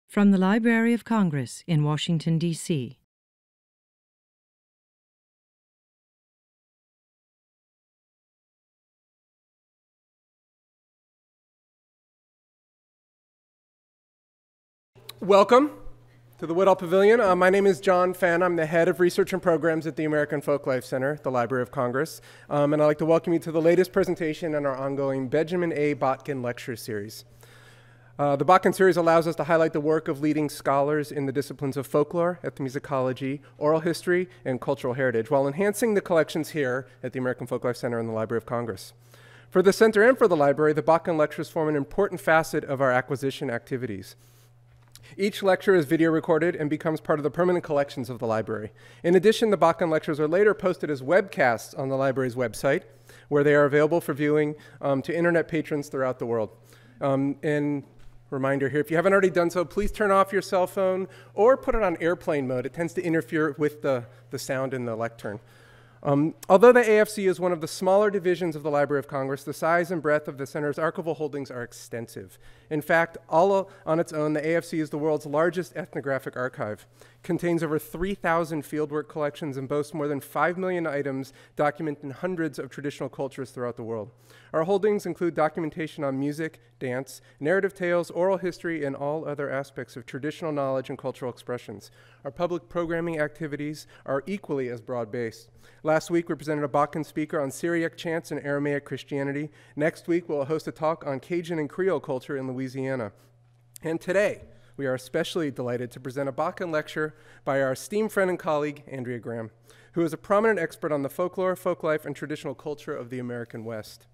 From the Library of Congress in Washington, D.C. Welcome to the Woodall Pavilion. My name is John Fenn. I'm the head of research and programs at the American Folklife Center, the Library of Congress. And I'd like to welcome you to the latest presentation in our ongoing Benjamin A. Botkin Lecture Series. The Botkin series allows us to highlight the work of leading scholars in the disciplines of folklore, ethnomusicology, oral history, and cultural heritage, while enhancing the collections here at the American Folklife Center and the Library of Congress. For the center and for the library, the Botkin lectures form an important facet of our acquisition activities. Each lecture is video recorded and becomes part of the permanent collections of the library. In addition, the Botkin lectures are later posted as webcasts on the library's website, where they are available for viewing to internet patrons throughout the world. And reminder here, if you haven't already done so, please turn off your cell phone or put it on airplane mode. It tends to interfere with the sound in the lectern. Although the AFC is one of the smaller divisions of the Library of Congress, the size and breadth of the center's archival holdings are extensive. In fact, all on its own, the AFC is the world's largest ethnographic archive, contains over 3,000 fieldwork collections, and boasts more than 5 million items documenting hundreds of traditional cultures throughout the world. Our holdings include documentation on music, dance, narrative tales, oral history, and all other aspects of traditional knowledge and cultural expressions. Our public programming activities are equally as broad-based. Last week, we presented a Botkin speaker on Syriac chants and Aramaic Christianity. Next week, we'll host a talk on Cajun and Creole culture in Louisiana. And today, we are especially delighted to present a Botkin lecture by our esteemed friend and colleague, Andrea Graham, who is a prominent expert on the folklore, folklife, and traditional culture of the American West.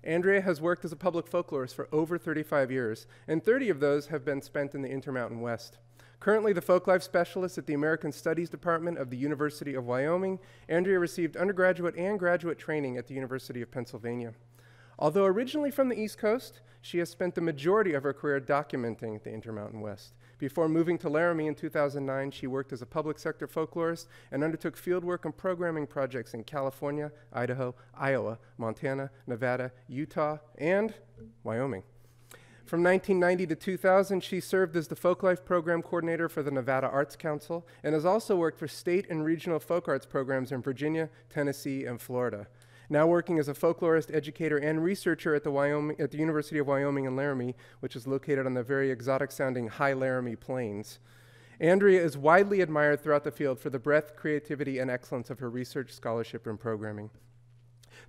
Andrea has worked as a public folklorist for over 35 years, and 30 of those have been spent in the Intermountain West. Currently the folklife specialist at the American Studies Department of the University of Wyoming, Andrea received undergraduate and graduate training at the University of Pennsylvania. Although originally from the East Coast, she has spent the majority of her career documenting the Intermountain West. Before moving to Laramie in 2009, she worked as a public sector folklorist and undertook fieldwork and programming projects in California, Idaho, Iowa, Montana, Nevada, Utah, and Wyoming. From 1990 to 2000, she served as the Folklife Program Coordinator for the Nevada Arts Council and has also worked for state and regional folk arts programs in Virginia, Tennessee, and Florida. Now working as a folklorist, educator, and researcher at the University of Wyoming in Laramie, which is located on the very exotic-sounding High Laramie Plains. Andrea is widely admired throughout the field for the breadth, creativity, and excellence of her research, scholarship, and programming.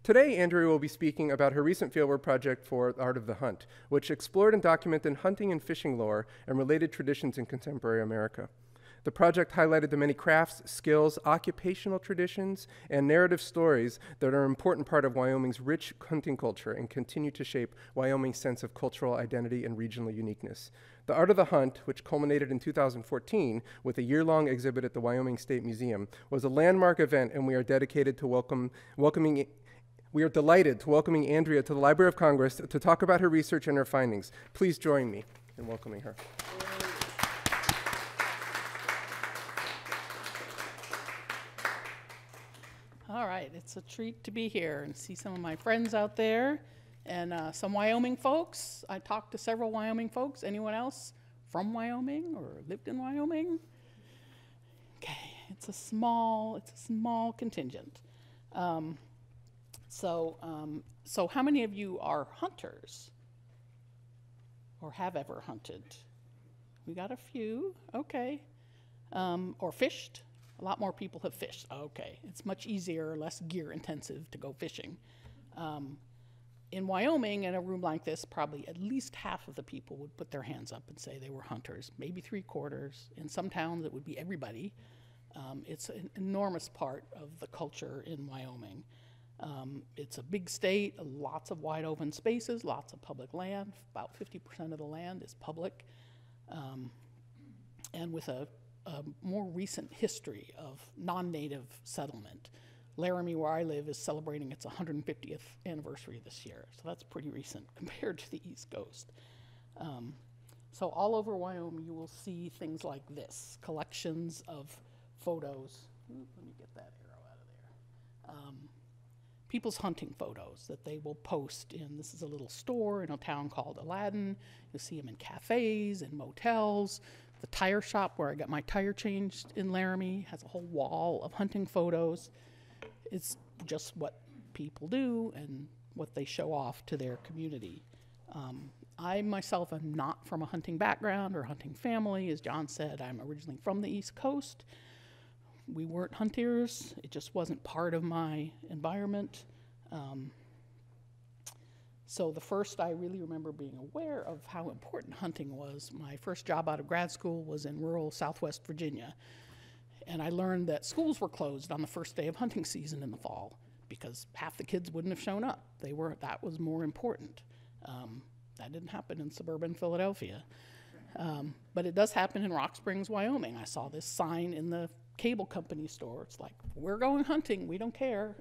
Today, Andrea will be speaking about her recent fieldwork project for Art of the Hunt, which explored and documented hunting and fishing lore and related traditions in contemporary America. The project highlighted the many crafts, skills, occupational traditions, and narrative stories that are an important part of Wyoming's rich hunting culture and continue to shape Wyoming's sense of cultural identity and regional uniqueness. The Art of the Hunt, which culminated in 2014 with a year-long exhibit at the Wyoming State Museum, was a landmark event, and we are delighted to welcoming Andrea to the Library of Congress to talk about her research and her findings. Please join me in welcoming her. All right, it's a treat to be here and see some of my friends out there and some Wyoming folks. I talked to several Wyoming folks. Anyone else from Wyoming or lived in Wyoming? Okay, it's a small contingent. So how many of you are hunters or have ever hunted? We got a few, okay. Or fished? A lot more people have fished. Okay, it's much easier, less gear intensive to go fishing. In Wyoming, in a room like this, probably at least half of the people would put their hands up and say they were hunters, maybe 3/4. In some towns, it would be everybody. It's an enormous part of the culture in Wyoming. It's a big state, lots of wide open spaces, lots of public land. About 50% of the land is public. And with a more recent history of non-native settlement. Laramie, where I live, is celebrating its 150th anniversary this year, so that's pretty recent compared to the East Coast. So all over Wyoming, you will see things like this, collections of photos. Let me get that arrow out of there. people's hunting photos that they will post in, this is a little store in a town called Aladdin. You'll see them in cafes and motels. The tire shop where I got my tire changed in Laramie has a whole wall of hunting photos. It's just what people do and what they show off to their community. I myself am not from a hunting background or hunting family. As John said, I'm originally from the East Coast. We weren't hunters. It just wasn't part of my environment. So the first I really remember being aware of how important hunting was, my first job out of grad school was in rural Southwest Virginia. And I learned that schools were closed on the first day of hunting season in the fall because half the kids wouldn't have shown up. That was more important. That didn't happen in suburban Philadelphia. But it does happen in Rock Springs, Wyoming. I saw this sign in the cable company store. It's like, we're going hunting, we don't care.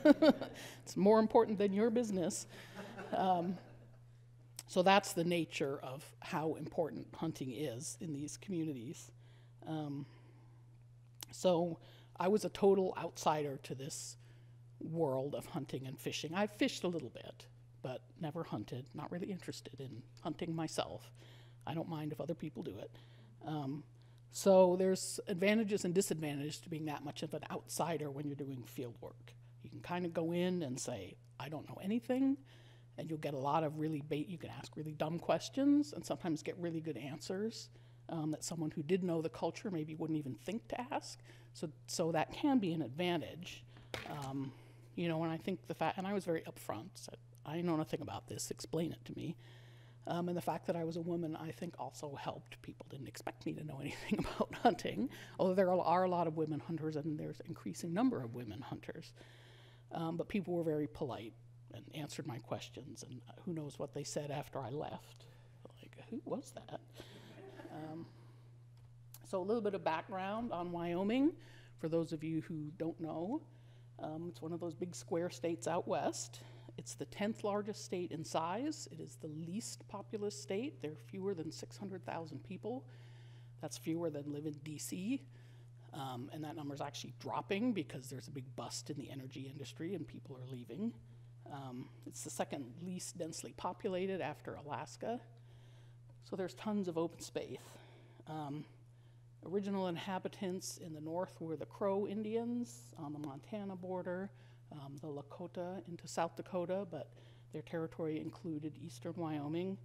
It's more important than your business. So that's the nature of how important hunting is in these communities. So I was a total outsider to this world of hunting and fishing. I've fished a little bit, but never hunted, not really interested in hunting myself. I don't mind if other people do it. So there's advantages and disadvantages to being that much of an outsider when you're doing field work. You can kind of go in and say, I don't know anything, and you'll get a lot of you can ask really dumb questions and sometimes get really good answers that someone who did know the culture maybe wouldn't even think to ask. So that can be an advantage. And I think and I was very upfront, said, I know nothing about this, explain it to me. And the fact that I was a woman, I think, also helped. People didn't expect me to know anything about hunting, although there are a lot of women hunters, and there's an increasing number of women hunters. But people were very polite and answered my questions, and who knows what they said after I left. Like, who was that? So a little bit of background on Wyoming, for those of you who don't know. It's one of those big square states out west. It's the 10th largest state in size. It is the least populous state. There are fewer than 600,000 people. That's fewer than live in DC. And that number is actually dropping because there's a big bust in the energy industry and people are leaving. It's the second least densely populated after Alaska. So there's tons of open space. Original inhabitants in the north were the Crow Indians on the Montana border, the Lakota into South Dakota, but their territory included eastern Wyoming,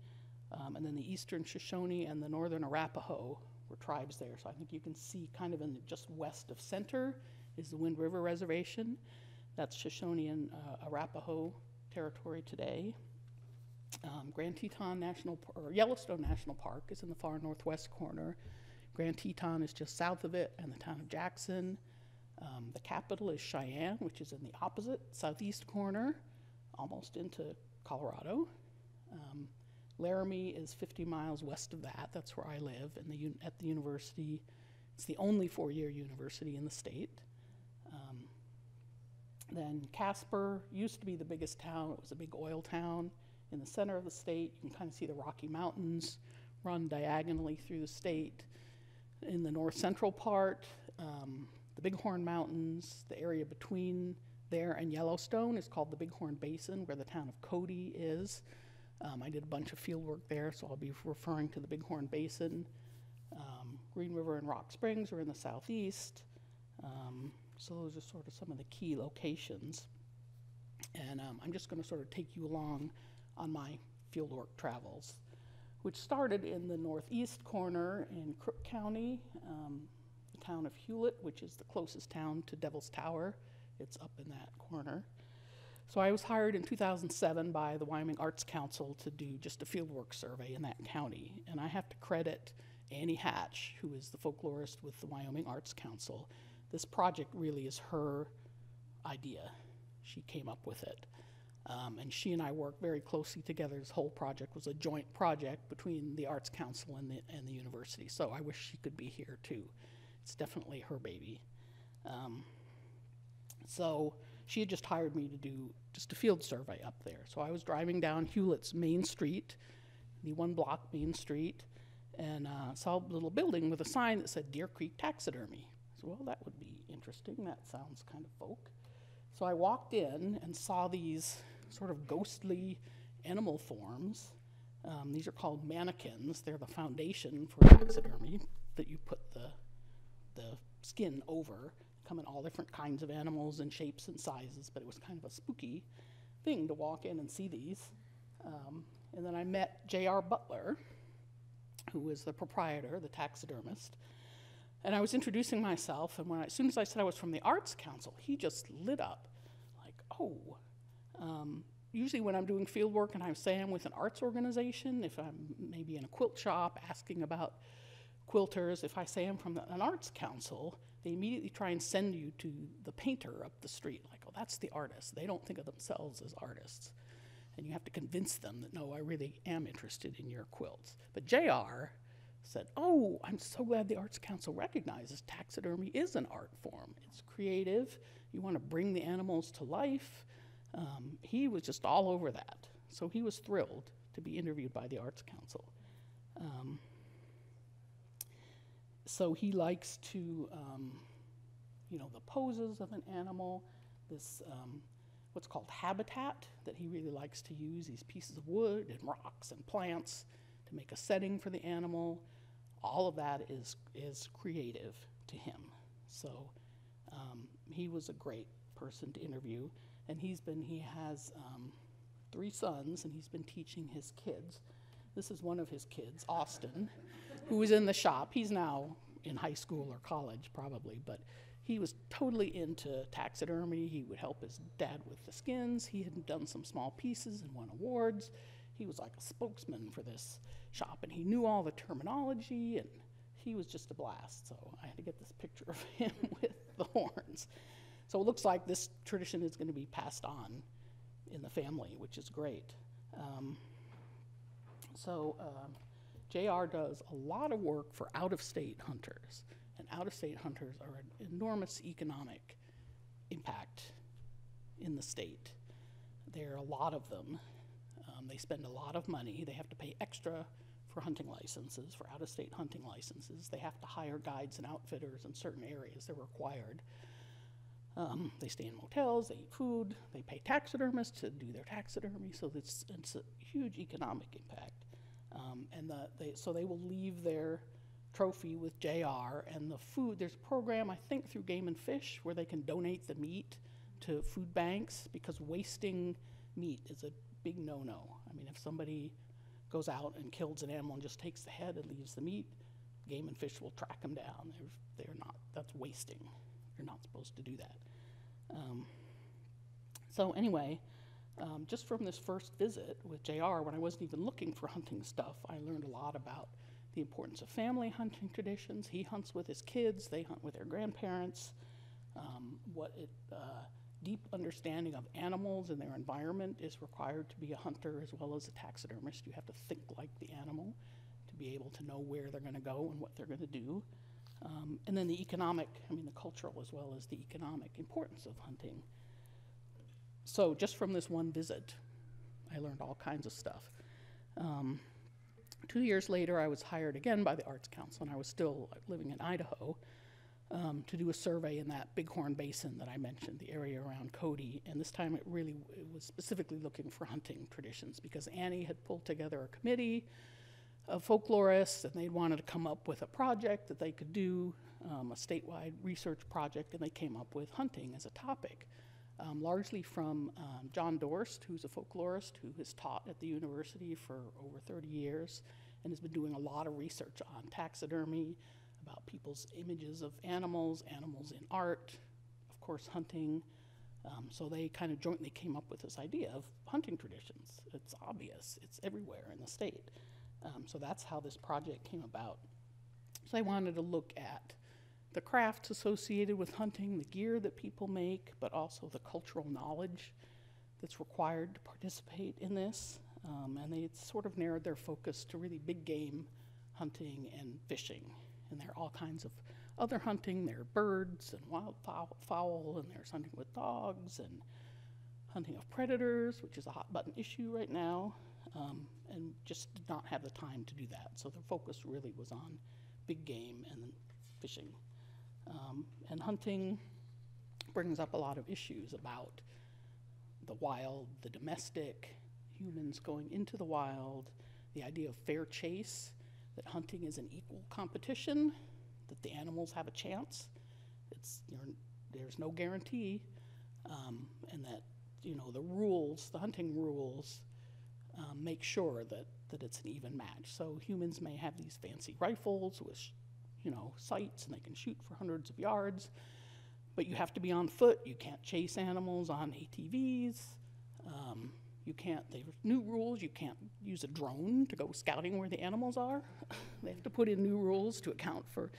and then the eastern Shoshone and the northern Arapaho were tribes there. So I think you can see kind of just west of center is the Wind River Reservation. That's Shoshone and Arapaho territory today. Yellowstone National Park is in the far northwest corner. Grand Teton is just south of it, and the town of Jackson. The capital is Cheyenne, which is in the opposite southeast corner, almost into Colorado. Laramie is 50 miles west of that. That's where I live at the university. It's the only four-year university in the state. Then Casper used to be the biggest town. It was a big oil town in the center of the state. You can kind of see the Rocky Mountains run diagonally through the state. In the north central part, the Bighorn Mountains, the area between there and Yellowstone is called the Bighorn Basin, where the town of Cody is. I did a bunch of field work there, so I'll be referring to the Bighorn Basin. Green River and Rock Springs are in the southeast. So those are sort of some of the key locations. And I'm just going to sort of take you along on my fieldwork travels, which started in the northeast corner in Crook County, the town of Hewlett, which is the closest town to Devil's Tower. It's up in that corner. So I was hired in 2007 by the Wyoming Arts Council to do just a fieldwork survey in that county. And I have to credit Annie Hatch, who is the folklorist with the Wyoming Arts Council. This project really is her idea. She came up with it. And she and I worked very closely together. This whole project was a joint project between the Arts Council and the university. So I wish she could be here too. It's definitely her baby. So she had just hired me to do just a field survey up there. So I was driving down Hewlett's Main Street, the one-block Main Street, and saw a little building with a sign that said Deer Creek Taxidermy. So, well, that would be interesting. That sounds kind of folk. So I walked in and saw these sort of ghostly animal forms. These are called mannequins. They're the foundation for taxidermy that you put the skin over. Come in all different kinds of animals and shapes and sizes, but it was kind of a spooky thing to walk in and see these. And then I met J.R. Butler, who was the proprietor, the taxidermist. And I was introducing myself, and as soon as I said I was from the Arts Council, he just lit up, like, oh. Usually when I'm doing field work and I say I'm with an arts organization, if I'm maybe in a quilt shop asking about quilters, if I say I'm from an arts council, they immediately try and send you to the painter up the street, like, oh, that's the artist. They don't think of themselves as artists. And you have to convince them that, no, I really am interested in your quilts. But JR said, oh, I'm so glad the Arts Council recognizes taxidermy is an art form. It's creative. You want to bring the animals to life. He was just all over that. So he was thrilled to be interviewed by the Arts Council. So he likes to, the poses of an animal, this what's called habitat that he really likes to use, these pieces of wood and rocks and plants to make a setting for the animal. All of that is creative to him. So he was a great person to interview. And he has 3 sons, and he's been teaching his kids. This is one of his kids, Austin, who was in the shop. He's now in high school or college probably, but he was totally into taxidermy. He would help his dad with the skins. He had done some small pieces and won awards. He was like a spokesman for this shop, and he knew all the terminology, and he was just a blast. So I had to get this picture of him with the horns. So it looks like this tradition is going to be passed on in the family, which is great. JR does a lot of work for out-of-state hunters, and out-of-state hunters are an enormous economic impact in the state. There are a lot of them. They spend a lot of money. They have to pay extra for hunting licenses, for out-of-state hunting licenses. They have to hire guides and outfitters in certain areas. They're required. They stay in motels, they eat food, they pay taxidermists to do their taxidermy, so it's a huge economic impact. So they will leave their trophy with JR, and the food, there's a program, I think, through Game and Fish where they can donate the meat to food banks, because wasting meat is a big no-no. I mean, if somebody goes out and kills an animal and just takes the head and leaves the meat, Game and Fish will track them down. They're not, that's wasting. You're not supposed to do that. So anyway, just from this first visit with JR, when I wasn't even looking for hunting stuff, I learned a lot about the importance of family hunting traditions. He hunts with his kids, they hunt with their grandparents, deep understanding of animals and their environment is required to be a hunter as well as a taxidermist. You have to think like the animal to be able to know where they're going to go and what they're going to do. And then the cultural as well as the economic importance of hunting. So just from this one visit, I learned all kinds of stuff. 2 years later, I was hired again by the Arts Council, and I was still living in Idaho, to do a survey in that Bighorn Basin that I mentioned, the area around Cody. And this time it was specifically looking for hunting traditions, because Annie had pulled together a committee of folklorists, and they wanted to come up with a project that they could do, a statewide research project, and they came up with hunting as a topic, largely from John Dorst, who's a folklorist who has taught at the university for over 30 years and has been doing a lot of research on taxidermy, about people's images of animals in art, of course hunting. So they kind of jointly came up with this idea of hunting traditions. It's obvious, it's everywhere in the state. So that's how this project came about. So I wanted to look at the crafts associated with hunting, the gear that people make, but also the cultural knowledge that's required to participate in this. And they sort of narrowed their focus to really big game hunting and fishing. And there are all kinds of other hunting. There are birds and wild fowl, and there's hunting with dogs and hunting of predators, which is a hot button issue right now. And just did not have the time to do that. So the focus really was on big game and fishing. And hunting brings up a lot of issues about the wild, the domestic, humans going into the wild, the idea of fair chase, that hunting is an equal competition, that the animals have a chance. There's no guarantee, and that the rules, the hunting rules, make sure that it's an even match. So humans may have these fancy rifles with sights, and they can shoot for hundreds of yards, but you have to be on foot. You can't chase animals on ATVs. There's new rules. You can't use a drone to go scouting where the animals are. They have to put in new rules to account for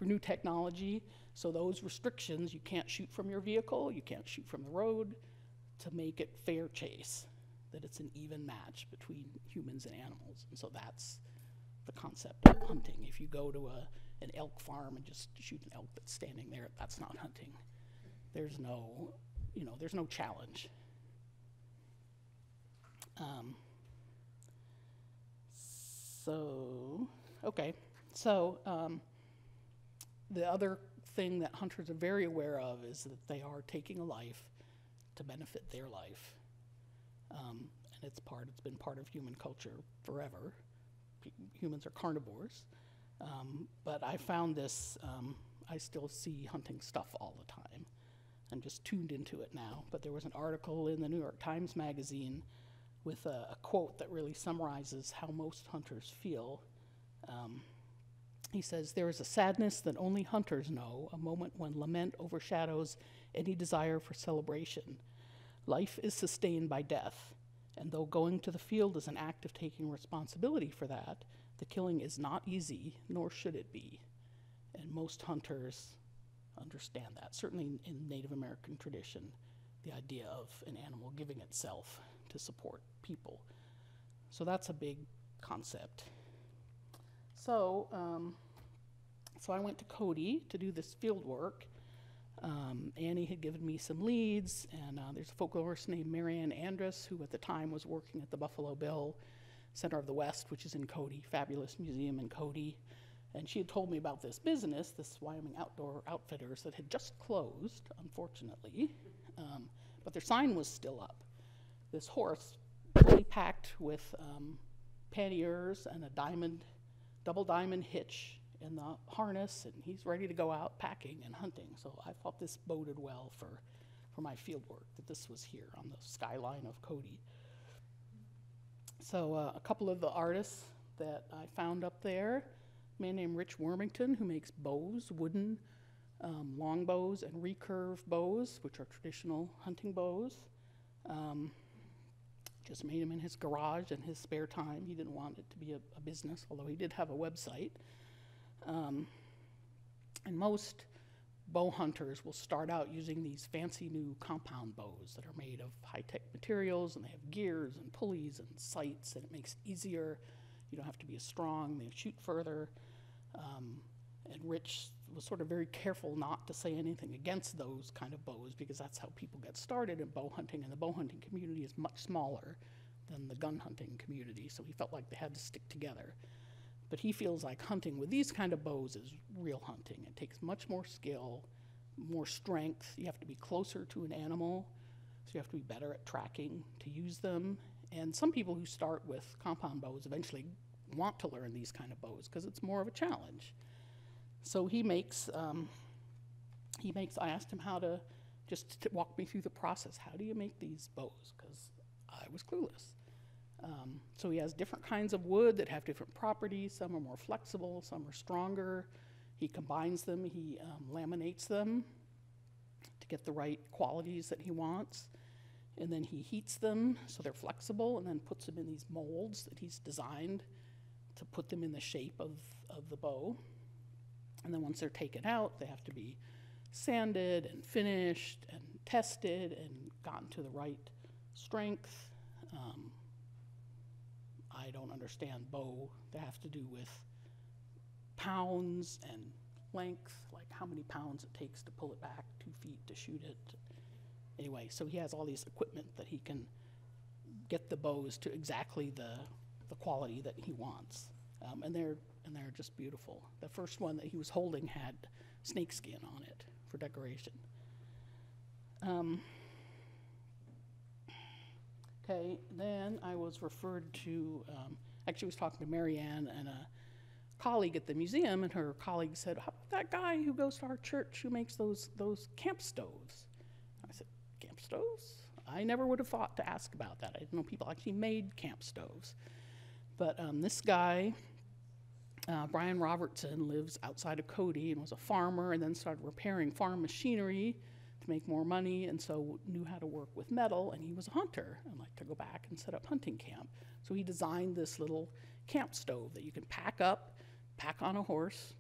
new technology. So those restrictions, you can't shoot from your vehicle, you can't shoot from the road, to make it fair chase, that it's an even match between humans and animals. And so that's the concept of hunting. If you go to an elk farm and just shoot an elk that's standing there, that's not hunting. There's no challenge. The other thing that hunters are very aware of is that they are taking a life to benefit their life. And it's been part of human culture forever. Humans are carnivores. But I found this, I still see hunting stuff all the time. I'm just tuned into it now. But there was an article in the New York Times Magazine with a quote that really summarizes how most hunters feel. He says, "There is a sadness that only hunters know, a moment when lament overshadows any desire for celebration. Life is sustained by death, and though going to the field is an act of taking responsibility for that, the killing is not easy, nor should it be." And most hunters understand that. Certainly in Native American tradition, the idea of an animal giving itself to support people. So that's a big concept. So I went to Cody to do this field work. Annie had given me some leads, and there's a folklorist named Marianne Andrus, who at the time was working at the Buffalo Bill Center of the West, which is in Cody, fabulous museum in Cody. And she had told me about this business, this Wyoming Outdoor Outfitters, that had just closed, unfortunately, but their sign was still up. This horse, fully packed with panniers and a double diamond hitch in the harness, and he's ready to go out packing and hunting. So I thought this boded well for my field work, that this was here on the skyline of Cody. So a couple of the artists that I found up there, a man named Rich Warmington, who makes bows, wooden long bows and recurve bows, which are traditional hunting bows. Just made them in his garage in his spare time. He didn't want it to be a business, although he did have a website. And most bow hunters will start out using these fancy new compound bows that are made of high-tech materials, and they have gears and pulleys and sights, and it makes it easier. You don't have to be as strong. They shoot further. And Rich was sort of very careful not to say anything against those kind of bows, because that's how people get started in bow hunting, and the bow hunting community is much smaller than the gun hunting community, so he felt like they had to stick together. But he feels like hunting with these kind of bows is real hunting. It takes much more skill, more strength. You have to be closer to an animal, so you have to be better at tracking to use them. And some people who start with compound bows eventually want to learn these kind of bows because it's more of a challenge. So I asked him how to just walk me through the process. How do you make these bows? Because I was clueless. So he has different kinds of wood that have different properties. Some are more flexible, some are stronger. He combines them, he laminates them to get the right qualities that he wants. And then he heats them so they're flexible, and then puts them in these molds that he's designed to put them in the shape of the bow. And then once they're taken out, they have to be sanded and finished and tested and gotten to the right strength. I don't understand bow that have to do with pounds and length, like how many pounds it takes to pull it back 2 feet to shoot it. Anyway, so he has all these equipment that he can get the bows to exactly the quality that he wants. And they're just beautiful. The first one that he was holding had snakeskin on it for decoration. Okay, then I was referred to, actually was talking to Marianne and a colleague at the museum, and her colleague said, how about that guy who goes to our church who makes those camp stoves? I said, camp stoves? I never would have thought to ask about that. I didn't know people actually made camp stoves. But this guy, Brian Robertson, lives outside of Cody and was a farmer and then started repairing farm machinery to make more money, and so knew how to work with metal, and he was a hunter and liked to go back and set up hunting camp. So he designed this little camp stove that you can pack up, pack on a horse,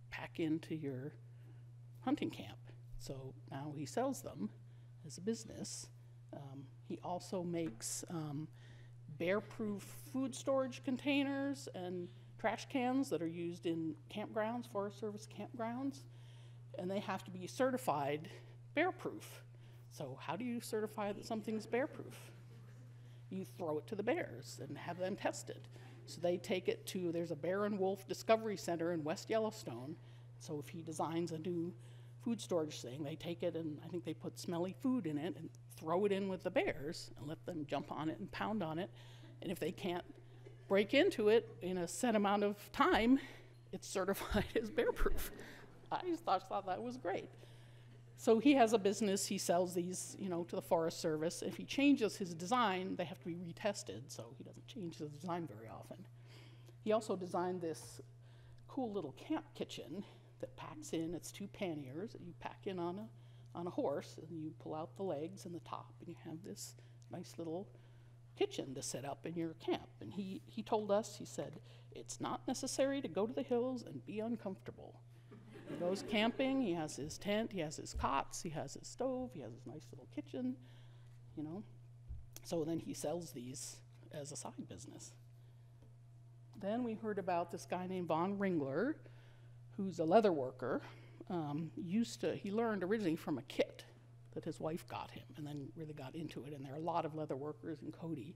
pack into your hunting camp. So now he sells them as a business. He also makes bear-proof food storage containers and trash cans that are used in campgrounds, Forest Service campgrounds, and they have to be certified bear-proof. So how do you certify that something's bear-proof? You throw it to the bears and have them tested. So they take it to, there's a Bear and Wolf Discovery Center in West Yellowstone. So if he designs a new food storage thing, they take it and I think they put smelly food in it and throw it in with the bears and let them jump on it and pound on it. And if they can't break into it in a set amount of time, it's certified as bear-proof. I just thought that was great. So he has a business, he sells these, to the Forest Service. If he changes his design, they have to be retested, so he doesn't change his design very often. He also designed this cool little camp kitchen that packs in, it's 2 panniers that you pack in on a horse, and you pull out the legs and the top, and you have this nice little kitchen to set up in your camp. And he told us, he said, it's not necessary to go to the hills and be uncomfortable. He goes camping, he has his tent, he has his cots, he has his stove, he has his nice little kitchen, So then he sells these as a side business. Then we heard about this guy named Von Ringler, who's a leather worker. He learned originally from a kit that his wife got him and then really got into it. And there are a lot of leather workers in Cody.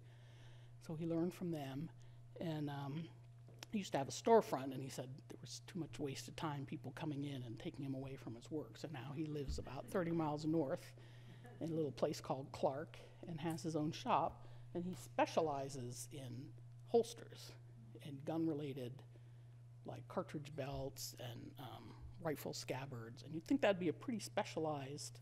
So he learned from them. And he used to have a storefront, and he said there was too much wasted time, people coming in and taking him away from his work. So now he lives about 30 miles north in a little place called Clark and has his own shop. And he specializes in holsters and gun-related, like cartridge belts and rifle scabbards. And you'd think that'd be a pretty specialized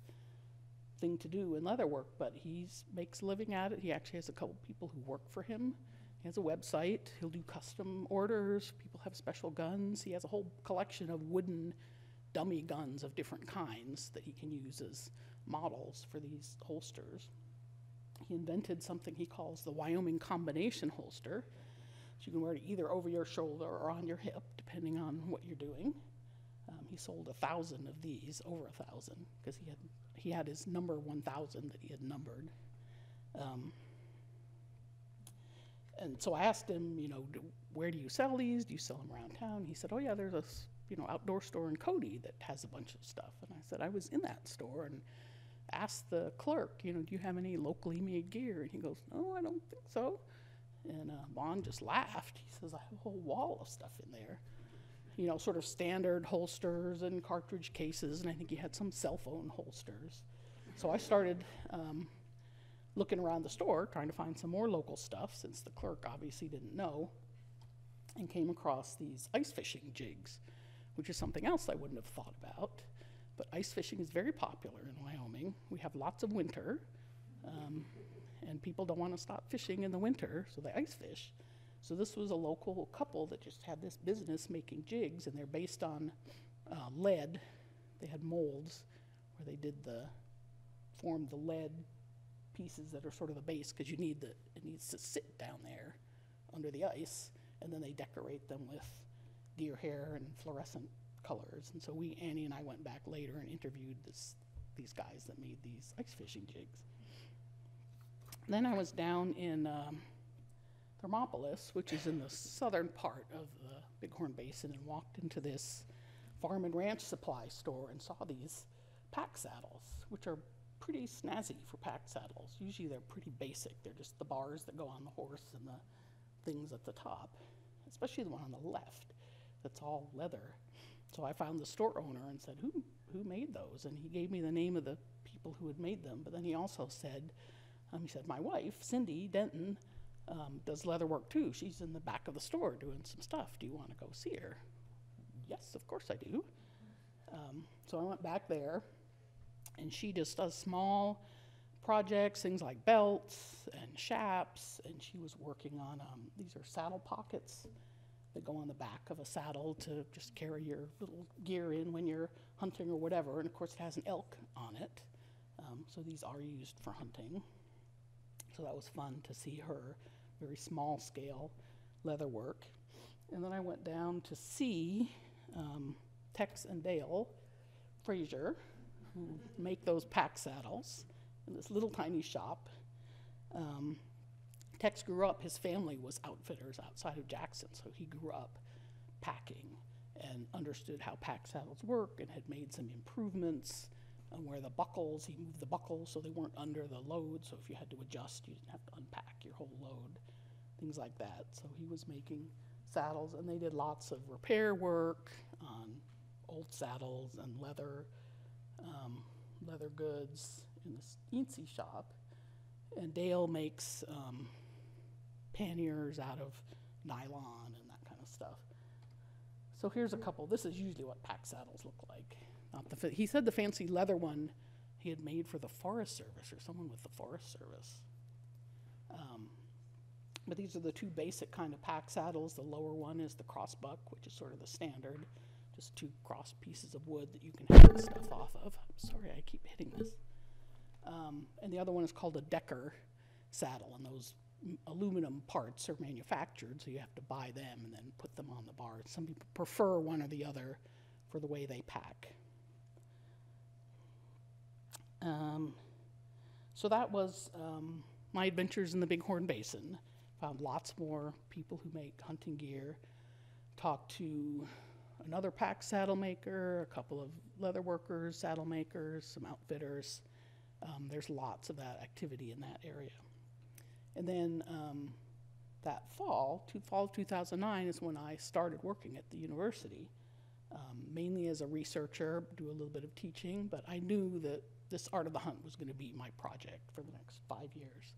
thing to do in leather work, but he makes a living at it. He actually has a couple people who work for him. He has a website. He'll do custom orders. People have special guns. He has a whole collection of wooden dummy guns of different kinds that he can use as models for these holsters. He invented something he calls the Wyoming combination holster. So you can wear it either over your shoulder or on your hip, depending on what you're doing. He sold 1,000 of these, over 1,000, because he had his number 1,000 that he had numbered. And so I asked him, where do you sell these? Do you sell them around town? He said, oh yeah, there's a outdoor store in Cody that has a bunch of stuff. And I said, I was in that store and asked the clerk, do you have any locally made gear? And he goes, no, I don't think so. And Vaughn just laughed. He says, I have a whole wall of stuff in there. Sort of standard holsters and cartridge cases, and I think he had some cell phone holsters. So I started looking around the store, trying to find some more local stuff, since the clerk obviously didn't know, and came across these ice fishing jigs, which is something else I wouldn't have thought about. But ice fishing is very popular in Wyoming. We have lots of winter, and people don't want to stop fishing in the winter, so they ice fish. So this was a local couple that just had this business making jigs, and they're based on lead. They had molds where they formed the lead pieces that are sort of the base, because it needs to sit down there under the ice, and then they decorate them with deer hair and fluorescent colors. And so Annie and I went back later and interviewed these guys that made these ice fishing jigs. Then I was down in Thermopolis, which is in the southern part of the Bighorn Basin, and walked into this farm and ranch supply store and saw these pack saddles, which are pretty snazzy for pack saddles. Usually they're pretty basic. They're just the bars that go on the horse and the things at the top, especially the one on the left that's all leather. So I found the store owner and said, who who made those? And he gave me the name of the people who had made them, but then he also said, my wife, Cindy Denton, does leather work too. She's in the back of the store doing some stuff. Do you want to go see her? Yes, of course I do. So I went back there, and she just does small projects, things like belts and shaps, and she was working on, these are saddle pockets that go on the back of a saddle to just carry your little gear in when you're hunting or whatever, and of course it has an elk on it, so these are used for hunting. So that was fun to see her very small scale leather work. And then I went down to see Tex and Dale Frazier, who make those pack saddles in this little tiny shop. Tex grew up, his family was outfitters outside of Jackson, so he grew up packing and understood how pack saddles work and had made some improvements where the buckles, he moved the buckles so they weren't under the load, so if you had to adjust, you didn't have to unpack your whole load, things like that. So he was making saddles, and they did lots of repair work on old saddles and leather goods in this Eansy shop. And Dale makes panniers out of nylon and that kind of stuff. So here's a couple. This is usually what pack saddles look like. He said the fancy leather one he had made for the Forest Service or someone with the Forest Service. But these are the two basic kind of pack saddles. The lower one is the crossbuck, which is sort of the standard, just two cross pieces of wood that you can hang stuff off of. I'm sorry, I keep hitting this. And the other one is called a Decker saddle, and those aluminum parts are manufactured, so you have to buy them and then put them on the bar. Some people prefer one or the other for the way they pack. So that was my adventures in the Bighorn Basin. Found lots more people who make hunting gear. Talked to another pack saddle maker, a couple of leather workers, saddle makers, some outfitters. There's lots of that activity in that area. And then that fall of 2009 is when I started working at the university, mainly as a researcher, do a little bit of teaching, but I knew that this Art of the Hunt was going to be my project for the next 5 years.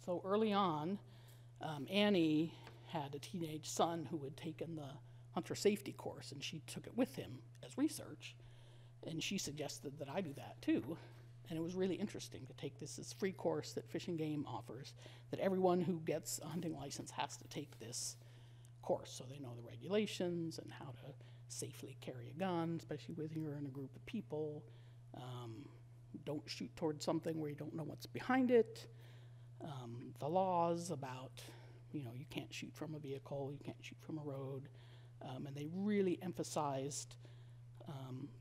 So early on, Annie had a teenage son who had taken the hunter safety course, and she took it with him as research, and she suggested that I do that too. And it was really interesting to take this free course that Fish and Game offers, that everyone who gets a hunting license has to take this course so they know the regulations and how to safely carry a gun, especially when you're in a group of people. Don't shoot towards something where you don't know what's behind it. The laws about, you can't shoot from a vehicle, you can't shoot from a road. And they really emphasized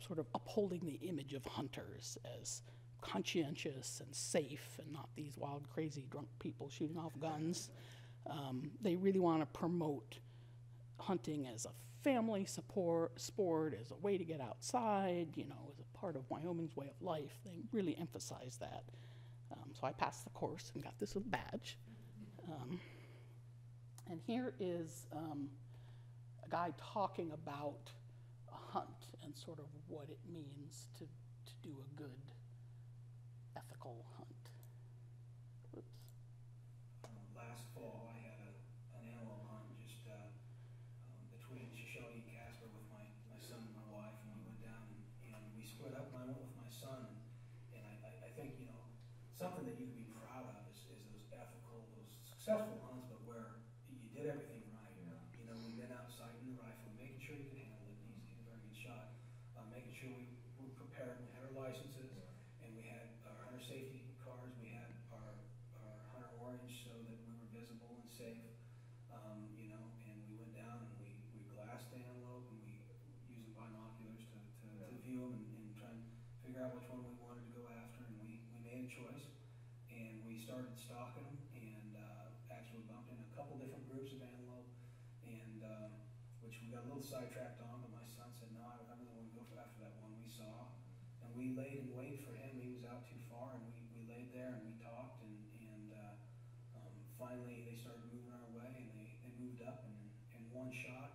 sort of upholding the image of hunters as conscientious and safe and not these wild, crazy, drunk people shooting off guns. They really want to promote hunting as a family sport, as a way to get outside, as a part of Wyoming's way of life. They really emphasize that. So I passed the course and got this little badge. And here is a guy talking about a hunt and sort of what it means to do a good ethical hunt. Oops. Last fall, I had an antelope hunt just between Shoshone and Casper with my son and my wife, and we went down and we split up, and I went with my son. And I think, something that you can be proud of is those ethical, those successful hunts, but where you did everything right. Yeah. We've been out sighting the rifle, making sure you could handle it. He's a very good shot. Making sure we were prepared. We had our licenses, yeah. And we had our hunter safety cars. We had our hunter orange so that we were visible and safe. And we went down and we glassed the antelope, and we using binoculars to view them and try and figure out which one we wanted to go after. And we made a choice, and we started stalking them, and actually bumped into a couple different groups of antelope, and which we got a little sidetracked on, but my son said, no, I really want to go after that one we saw. And we laid in wait for him. He was out too far, and we laid there and we talked, and finally they started moving our way, and they moved up, and in one shot,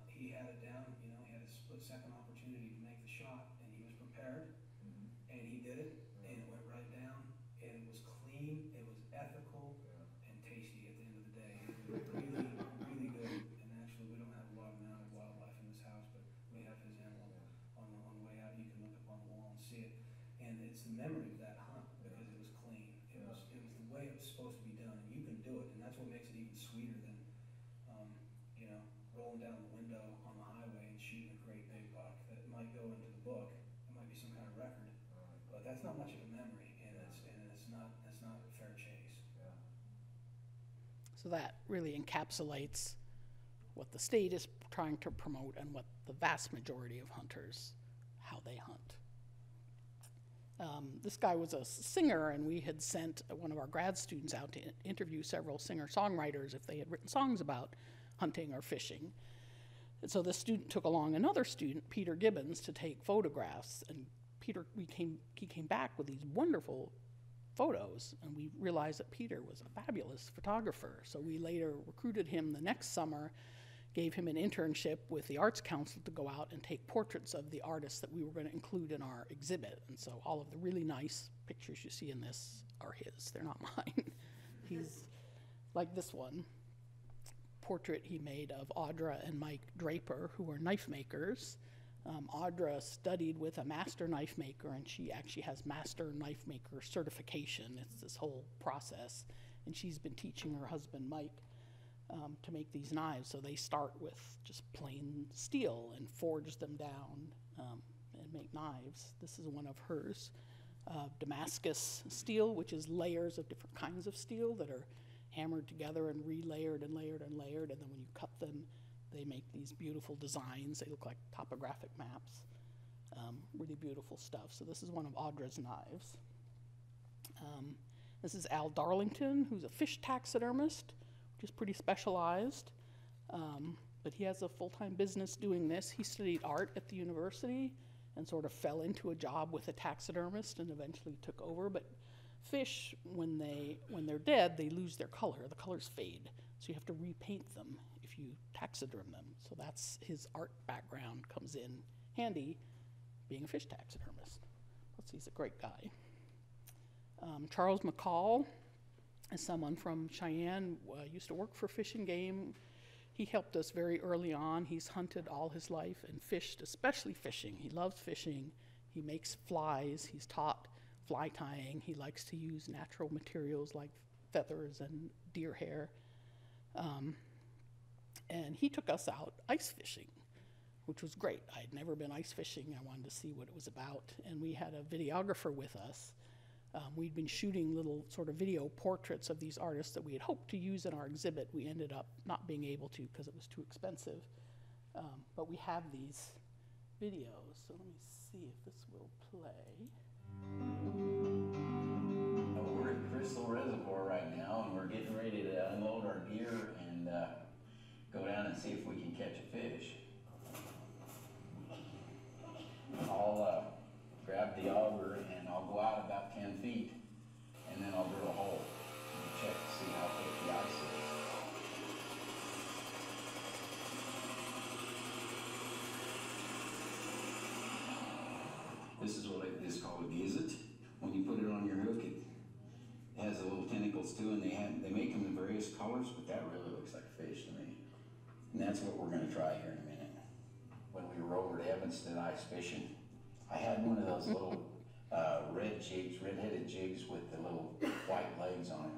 he had it down, he had a split split-second opportunity to make the shot, and he was prepared, and he did it, and it went right down, and it was clean, it was ethical, and tasty at the end of the day. It was really, really good. And actually, we don't have a lot of mounted wildlife in this house, but we have his antelope on the way out. You can look up on the wall and see it, and it's the memory of that hunt because it was clean. It was the way it was supposed to be done, and you can do it, and that's what makes it even sweeter than rolling down the window on the highway and shooting a great big buck that might go into the book. It might be some kind of record, but that's not much of a memory, and it's not a fair chase. So that really encapsulates what the state is trying to promote and what the vast majority of hunters, how they hunt. This guy was a singer, and we had sent one of our grad students out to interview several singer-songwriters if they had written songs about hunting or fishing. And so this student took along another student, Peter Gibbons, to take photographs. And he came back with these wonderful photos, and we realized that Peter was a fabulous photographer. So we later recruited him the next summer, gave him an internship with the Arts Council to go out and take portraits of the artists that we were going to include in our exhibit. And so all of the really nice pictures you see in this are his. They're not mine. He's like this one portrait he made of Audra and Mike Draper, who were knife makers. Audra studied with a master knife maker, and she actually has master knife maker certification. It's this whole process, and she's been teaching her husband Mike to make these knives. So they start with just plain steel and forge them down and make knives. This is one of hers. Damascus steel, which is layers of different kinds of steel that are hammered together and relayered and layered and layered, and then when you cut them, they make these beautiful designs. They look like topographic maps. Really beautiful stuff. So this is one of Audra's knives. This is Al Darlington, who's a fish taxidermist, which is pretty specialized. But he has a full-time business doing this. He studied art at the university and sort of fell into a job with a taxidermist and eventually took over. But fish, when they're dead, they lose their color. The colors fade. So you have to repaint them if you taxiderm them. So that's his art background comes in handy, being a fish taxidermist. Plus, he's a great guy. Charles McCall is someone from Cheyenne, used to work for Fish and Game. He helped us very early on. He's hunted all his life and fished, especially fishing. He loves fishing. He makes flies. He's taught fly tying. He likes to use natural materials like feathers and deer hair. And he took us out ice fishing, which was great. I had never been ice fishing. I wanted to see what it was about. And we had a videographer with us. We'd been shooting little sort of video portraits of these artists that we had hoped to use in our exhibit. We ended up not being able to because it was too expensive. But we have these videos. So let me see if this will play. We're at Crystal Reservoir right now, and we're getting ready to unload our gear and go down and see if we can catch a fish. I'll grab the auger and I'll go out about 10 feet, and then I'll drill a hole and check to see how thick the ice is. This is what it is called a gizzard. When you put it on your hook, it has the little tentacles too, and they make them in various colors, but that really looks like a fish to me. And that's what we're going to try here in a minute. When we were over to Evanston ice fishing, I had one of those little red-headed jigs with the little white legs on it.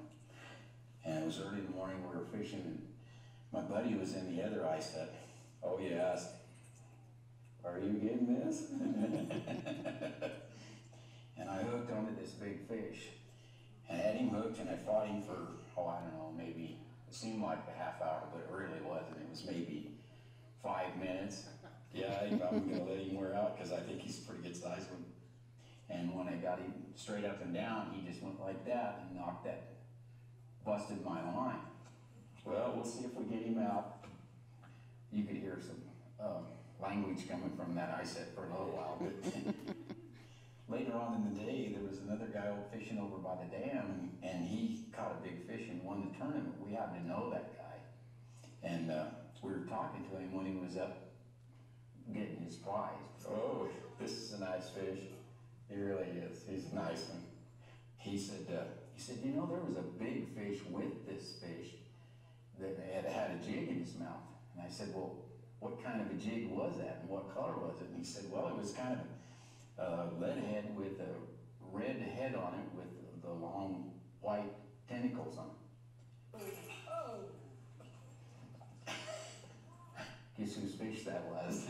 And it was early in the morning, we were fishing, and my buddy was in the other ice hut. Oh, he asked, "Are you getting this?" And I hooked onto this big fish. And I had him hooked, and I fought him for, I don't know, maybe, it seemed like a half hour, but it really wasn't. It was maybe 5 minutes. Yeah, I'm gonna let him wear out because I think he's a pretty good size one. And when I got him straight up and down, he just went like that and busted my line. Well, we'll see if we get him out. You could hear some language coming from that ice set for a little while. But later on in the day, there was another guy fishing over by the dam, and he caught a big fish and won the tournament. We happened to know that guy. And we were talking to him when he was up getting his prize. Oh, this is a nice fish. He really is. He's a nice one. He said, you know, there was a big fish with this fish that had a jig in his mouth. And I said, well, what kind of a jig was that and what color was it? And he said, well, it was kind of a lead head with a red head on it with the long white tentacles on it. Guess whose fish that was?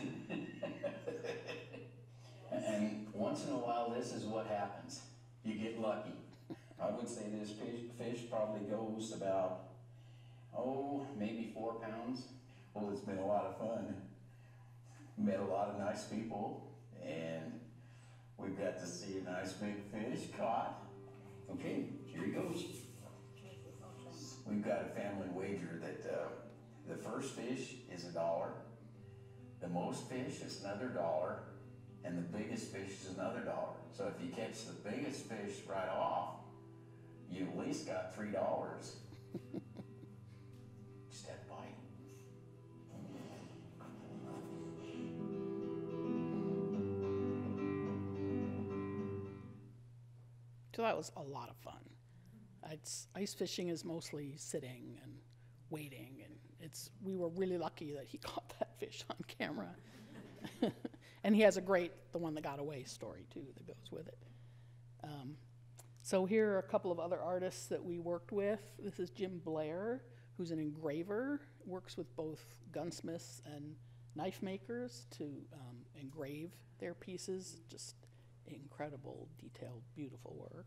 And once in a while, this is what happens. You get lucky. I would say this fish probably goes about, maybe 4 pounds. Well, it's been a lot of fun. Met a lot of nice people, and we've got to see a nice big fish caught. Okay, here he goes. We've got a family wager that the first fish is $1, the most fish is another $1, and the biggest fish is another $1. So if you catch the biggest fish right off, you at least got $3. Just that bite. So that was a lot of fun. Ice fishing is mostly sitting and waiting, and we were really lucky that he caught that fish on camera. And he has the one that got away story too that goes with it. So here are a couple of other artists that we worked with. This is Jim Blair, who's an engraver, works with both gunsmiths and knife makers to engrave their pieces. Just incredible, detailed, beautiful work.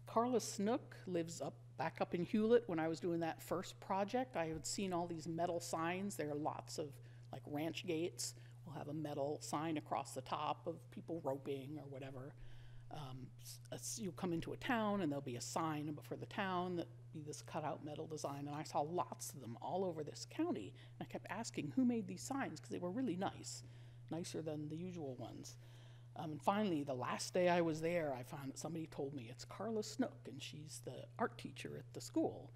Carla Snook lives back up in Hewlett. When I was doing that first project, I had seen all these metal signs. There are lots of, like, ranch gates will have a metal sign across the top of people roping or whatever. You'll come into a town and there'll be a sign for the town that be this cutout metal design, and I saw lots of them all over this county. And I kept asking who made these signs, because they were really nice, nicer than the usual ones. And finally, the last day I was there, I found that somebody told me it's Carla Snook, and she's the art teacher at the school.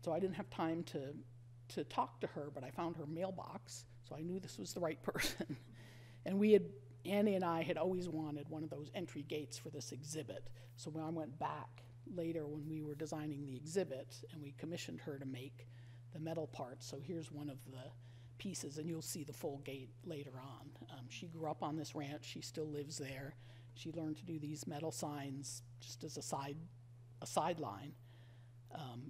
So I didn't have time to talk to her, but I found her mailbox, so I knew this was the right person. And Annie and I had always wanted one of those entry gates for this exhibit. So when I went back later when we were designing the exhibit, and we commissioned her to make the metal parts. So here's one of the pieces, and you'll see the full gate later on. She grew up on this ranch. She still lives there. She learned to do these metal signs just as a sideline,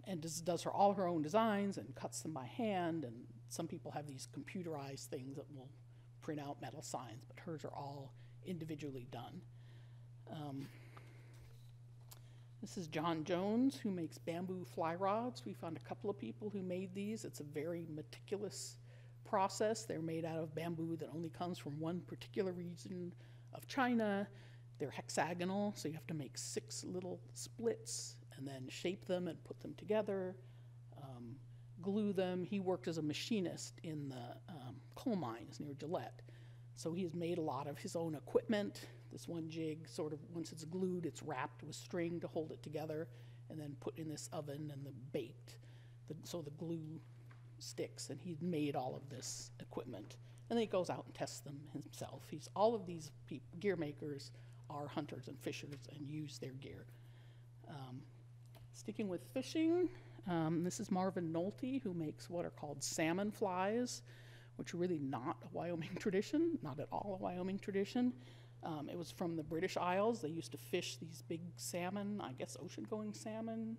and does all her own designs and cuts them by hand. And some people have these computerized things that will print out metal signs, but hers are all individually done. This is John Jones, who makes bamboo fly rods. We found a couple of people who made these. It's a very meticulous process. They're made out of bamboo that only comes from one particular region of China. They're hexagonal, so you have to make 6 little splits and then shape them and put them together, glue them. He worked as a machinist in the coal mines near Gillette. So he has made a lot of his own equipment. This one jig, sort of, once it's glued, it's wrapped with string to hold it together and then put in this oven and then baked. So the glue sticks, and he'd made all of this equipment. And then he goes out and tests them himself. All of these gear makers are hunters and fishers and use their gear. Sticking with fishing, this is Marvin Nolte, who makes what are called salmon flies, which are really not a Wyoming tradition, not at all a Wyoming tradition. It was from the British Isles. They used to fish these big salmon, I guess ocean-going salmon,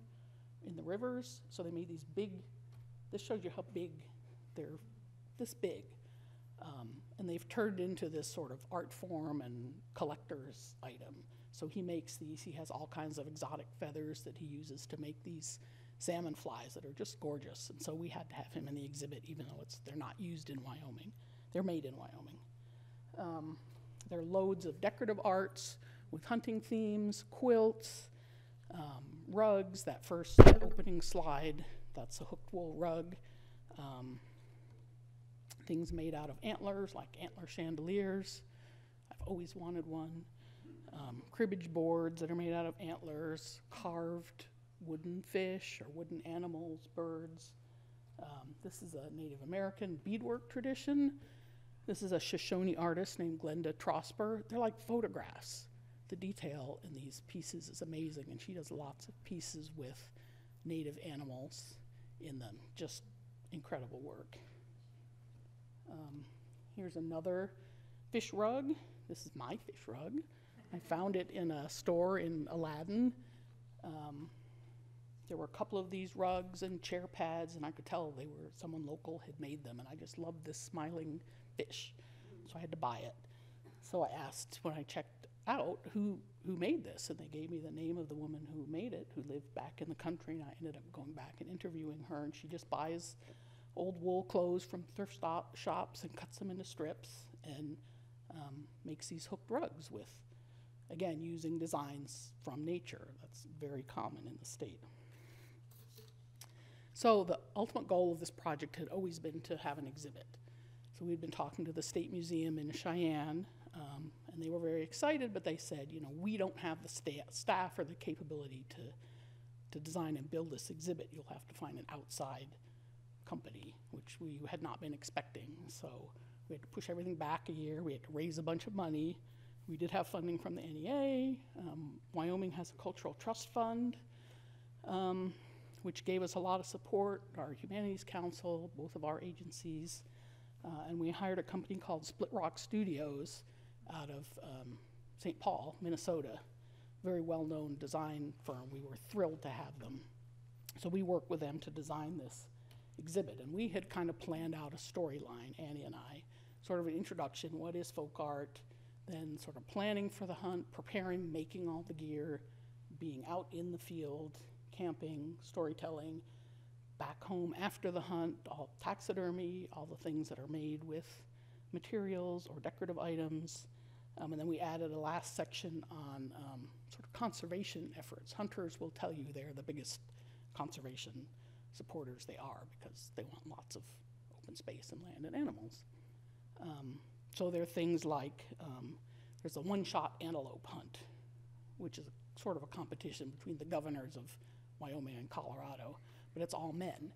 in the rivers. So they made these big, this shows you how big they're, this big. And they've turned into this sort of art form and collector's item. So he makes these, he has all kinds of exotic feathers that he uses to make these salmon flies that are just gorgeous. And so we had to have him in the exhibit, even though they're not used in Wyoming. They're made in Wyoming. There are loads of decorative arts with hunting themes, quilts, rugs, that first opening slide, that's a hooked wool rug. Things made out of antlers, like antler chandeliers. I've always wanted one. Cribbage boards that are made out of antlers, carved wooden fish or wooden animals, birds. This is a Native American beadwork tradition. This is a Shoshone artist named Glenda Trosper. They're like photographs. The detail in these pieces is amazing, and she does lots of pieces with native animals in them. Just incredible work. Here's another fish rug. This is my fish rug. I found it in a store in Aladdin. There were a couple of these rugs and chair pads, and I could tell they were someone local had made them, and I just loved this smiling fish, so I had to buy it. So I asked when I checked out who made this, and they gave me the name of the woman who made it, who lived back in the country, and I ended up going back and interviewing her, and she just buys old wool clothes from thrift shops and cuts them into strips and makes these hooked rugs with, again, using designs from nature. That's very common in the state. So the ultimate goal of this project had always been to have an exhibit. So we'd been talking to the State Museum in Cheyenne, and they were very excited, but they said, you know, we don't have the staff or the capability to design and build this exhibit. You'll have to find an outside company, which we had not been expecting. So we had to push everything back a year. We had to raise a bunch of money. We did have funding from the NEA. Wyoming has a cultural trust fund, which gave us a lot of support, our Humanities Council, both of our agencies, and we hired a company called Split Rock Studios out of St. Paul, Minnesota, very well-known design firm. We were thrilled to have them. So we worked with them to design this exhibit, and we had kind of planned out a storyline, Annie and I, sort of an introduction, what is folk art, then sort of planning for the hunt, preparing, making all the gear, being out in the field, camping, storytelling, back home after the hunt, all taxidermy, all the things that are made with materials or decorative items. And then we added a last section on sort of conservation efforts. Hunters will tell you they're the biggest conservation supporters they are because they want lots of open space and land and animals. So there are things like there's a one-shot antelope hunt, which is sort of a competition between the governors of Wyoming and Colorado, but it's all men.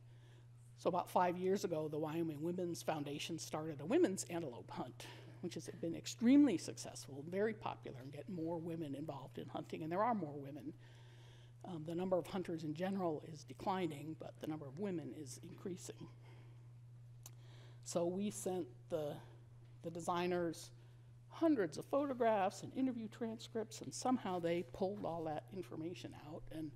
So about 5 years ago, the Wyoming Women's Foundation started a women's antelope hunt, which has been extremely successful, very popular, and get more women involved in hunting, and there are more women. The number of hunters in general is declining, but the number of women is increasing. So we sent the designers hundreds of photographs and interview transcripts, and somehow they pulled all that information out and,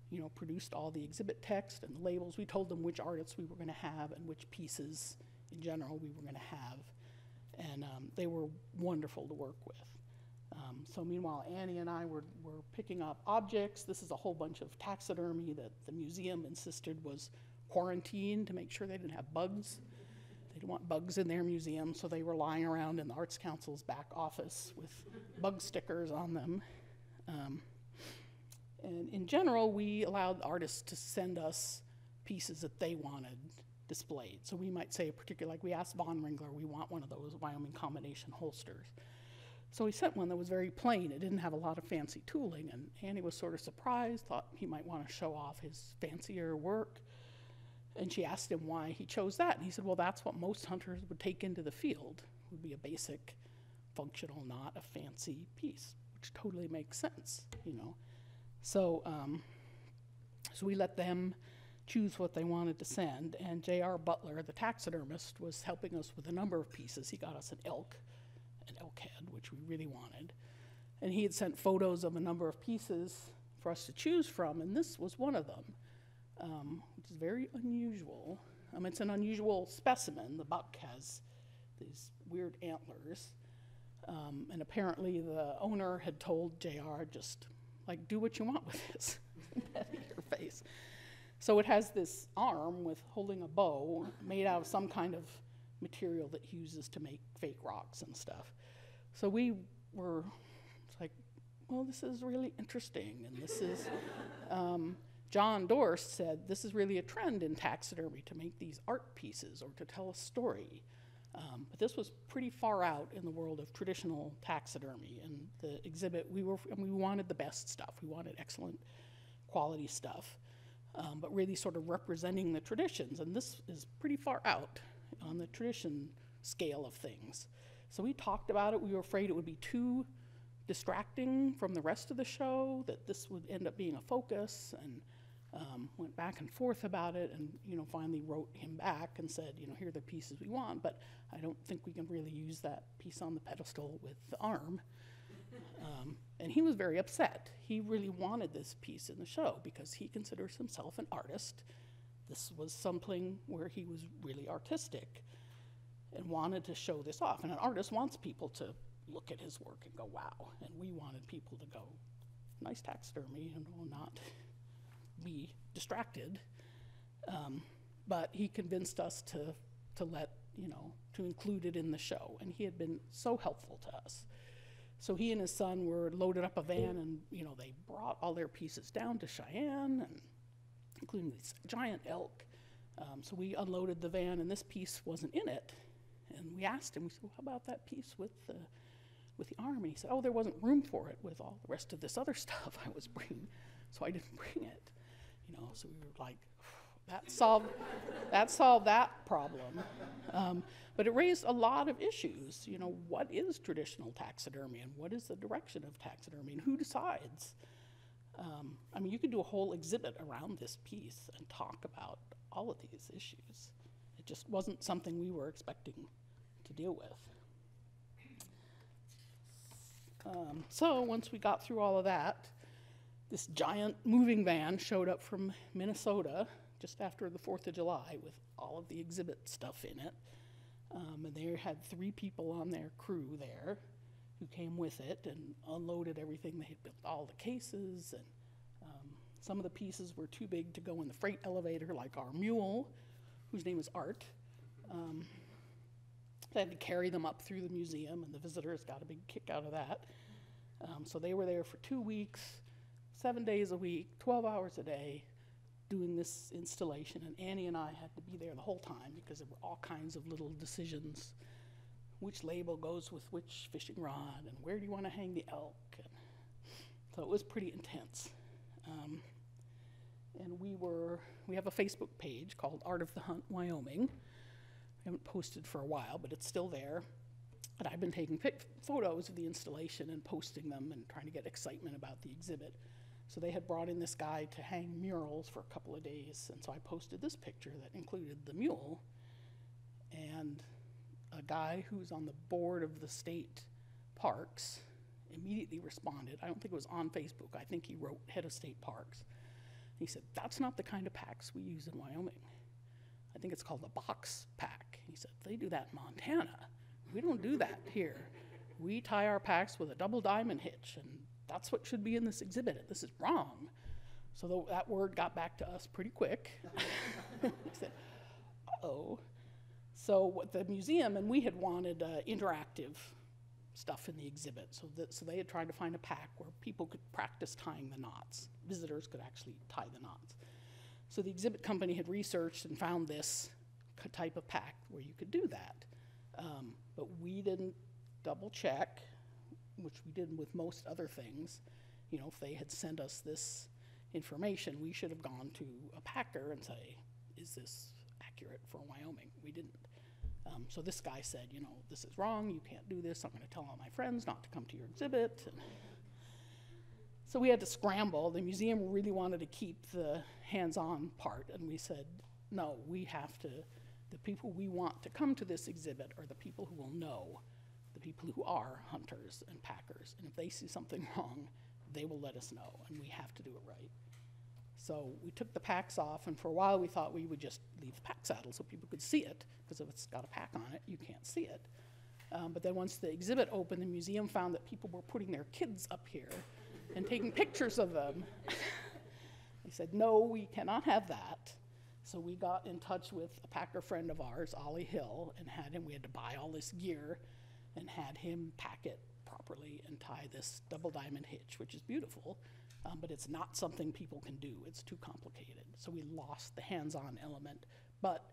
you know, produced all the exhibit text and the labels. We told them which artists we were going to have and which pieces in general we were going to have, and they were wonderful to work with. So meanwhile, Annie and I were picking up objects. This is a whole bunch of taxidermy that the museum insisted was quarantined to make sure they didn't have bugs. They didn't want bugs in their museum, so they were lying around in the Arts Council's back office with bug stickers on them. And in general, we allowed artists to send us pieces that they wanted displayed. So we might say a particular, like we asked Von Ringler, we want one of those Wyoming combination holsters. So he sent one that was very plain. It didn't have a lot of fancy tooling, and Annie was sort of surprised, thought he might want to show off his fancier work. And she asked him why he chose that, and he said, well, that's what most hunters would take into the field, would be a basic, functional, not a fancy piece, which totally makes sense, you know. So, so we let them choose what they wanted to send, and J.R. Butler, the taxidermist, was helping us with a number of pieces. He got us an elk head, which we really wanted. And he had sent photos of a number of pieces for us to choose from, and this was one of them, which is very unusual. It's an unusual specimen. The buck has these weird antlers, and apparently the owner had told JR, just like, do what you want with this, pet your face. So it has this arm with holding a bow made out of some kind of material that he uses to make fake rocks and stuff. So we were like, well, this is really interesting, and this is, John Dorst said, this is really a trend in taxidermy to make these art pieces or to tell a story. But this was pretty far out in the world of traditional taxidermy, and the exhibit, we wanted the best stuff. We wanted excellent quality stuff. but really sort of representing the traditions. And this is pretty far out on the tradition scale of things. So we talked about it. We were afraid it would be too distracting from the rest of the show, that this would end up being a focus, and went back and forth about it, and finally wrote him back and said, here are the pieces we want, but I don't think we can really use that piece on the pedestal with the arm. And he was very upset. He really wanted this piece in the show because he considers himself an artist. This was something where he was really artistic and wanted to show this off. And an artist wants people to look at his work and go, wow. And we wanted people to go, nice taxidermy, not be distracted. But he convinced us to include it in the show. And he had been so helpful to us. So he and his son were loaded up a van, and they brought all their pieces down to Cheyenne, and including this giant elk. So we unloaded the van, and this piece wasn't in it. And we asked him, we said, well, how about that piece with the arm? And he said, oh, there wasn't room for it with all the rest of this other stuff I was bringing, so I didn't bring it. So we were like, that solved that problem. But it raised a lot of issues. What is traditional taxidermy, and what is the direction of taxidermy, and who decides? You could do a whole exhibit around this piece and talk about all of these issues. It just wasn't something we were expecting to deal with. So once we got through all of that, this giant moving van showed up from Minnesota just after the 4th of July with all of the exhibit stuff in it. And they had 3 people on their crew there who came with it and unloaded everything. They had built all the cases, and some of the pieces were too big to go in the freight elevator, like our mule, whose name is Art. They had to carry them up through the museum, and the visitors got a big kick out of that. So they were there for 2 weeks, 7 days a week, 12 hours a day, doing this installation, and Annie and I had to be there the whole time because there were all kinds of little decisions. Which label goes with which fishing rod, and where do you want to hang the elk? And so it was pretty intense. And we have a Facebook page called Art of the Hunt Wyoming. We haven't posted for a while, but it's still there. And I've been taking photos of the installation and posting them and trying to get excitement about the exhibit. So they had brought in this guy to hang murals for a couple of days, and so I posted this picture that included the mule. And a guy who's on the board of the state parks immediately responded. I don't think it was on Facebook. I think he wrote head of state parks. He said, that's not the kind of packs we use in Wyoming. I think it's called a box pack. He said, they do that in Montana. We don't do that here. We tie our packs with a double diamond hitch, and that's what should be in this exhibit. This is wrong. So that word got back to us pretty quick. He said, uh-oh. So what the museum, and we had wanted interactive stuff in the exhibit. So they had tried to find a pack where people could practice tying the knots. Visitors could actually tie the knots. So the exhibit company had researched and found this type of pack where you could do that. But we didn't double check, which we did with most other things. If they had sent us this information, we should have gone to a packer and say, is this accurate for Wyoming? We didn't. So this guy said, this is wrong, you can't do this, I'm going to tell all my friends not to come to your exhibit. And so we had to scramble. The museum really wanted to keep the hands-on part, and we said, no, we have to, the people we want to come to this exhibit are the people who will know, the people who are hunters and packers, and if they see something wrong, they will let us know, and we have to do it right. So we took the packs off, and for a while we thought we would just leave the pack saddle so people could see it, because if it's got a pack on it, you can't see it. But then once the exhibit opened, the museum found that people were putting their kids up here and taking pictures of them. They said, no, we cannot have that. So we got in touch with a packer friend of ours, Ollie Hill, and we had to buy all this gear and had him pack it properly and tie this double diamond hitch, which is beautiful. But it's not something people can do. It's too complicated. So we lost the hands-on element, but